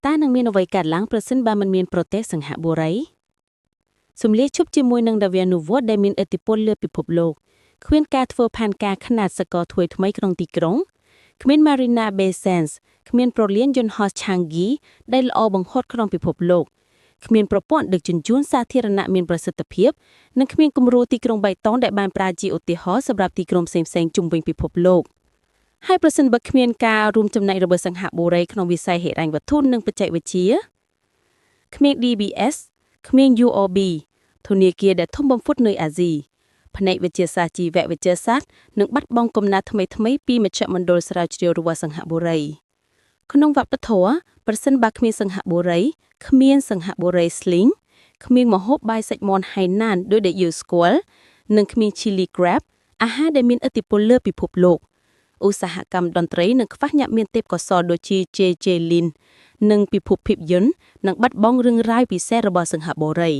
តើនឹងមានអ្វីកើតឡើងប្រសិនបើមិនមានប្រទេសសង្ហបុរីសំលៀកឈប់ជាមួយនឹងនវានុវត្តន៍ដែលមានឥទ្ធិពលលើពិភពលោកគ្មានការធ្វើផែនការខ្នាតសកលថ្មីក្នុងទីក្រុងគ្មាន Marina Bay Sands គ្មានប្រលានយន្តហោះ Changi ដែលល្អបង្ហត់ក្នុងពិភពលោកគ្មានប្រព័ន្ធដឹកជញ្ជូនសាធារណៈមានប្រសិទ្ធភាពនិងគ្មានគំរូទីក្រុងបៃតងដែលបានប្រើជាឧទាហរណ៍សម្រាប់ទីក្រុងផ្សេងៗជុំវិញពិភពលោកហើយប្រសិនបើគ្មានការរួមចំណែករបស់សង្ហបុរីក្នុងវិស័យហិរញ្ញវត្ថុនិងបច្ចេកវិទ្យាគ្មាន DBS គ្មាន UOB ធនាគារដែលធំបំផុតនៅអាស៊ីផ្នែកវិទ្យាសាស្ត្រជីវវិទ្យាសាស្ត្រនិងបាត់បង់កំណត់ថ្មីៗពីមជ្ឈមណ្ឌលស្រាវជ្រាវរបស់សង្ហបុរីក្នុងវប្បធម៌ប្រសិនបើគ្មានសង្ហបុរីគ្មានសង្ហបុរី Sling គ្មានម្ហូបបាយសាច់មាន់ហៃណានដោយដែលយើងស្គាល់និងគ្មាន Chili Crab អាហារដែលមានឥទ្ធិពលលើពិភពលោកឧស្សាហកម្មតន្ត្រីនឹងខ្វះអ្នកមានទេពកោសល្យដូចជា JJ Lin និងពិភពភាពយន្តនឹងបាត់បង់រឿងរ៉ាវពិសេសរបស់សង្ហបុរី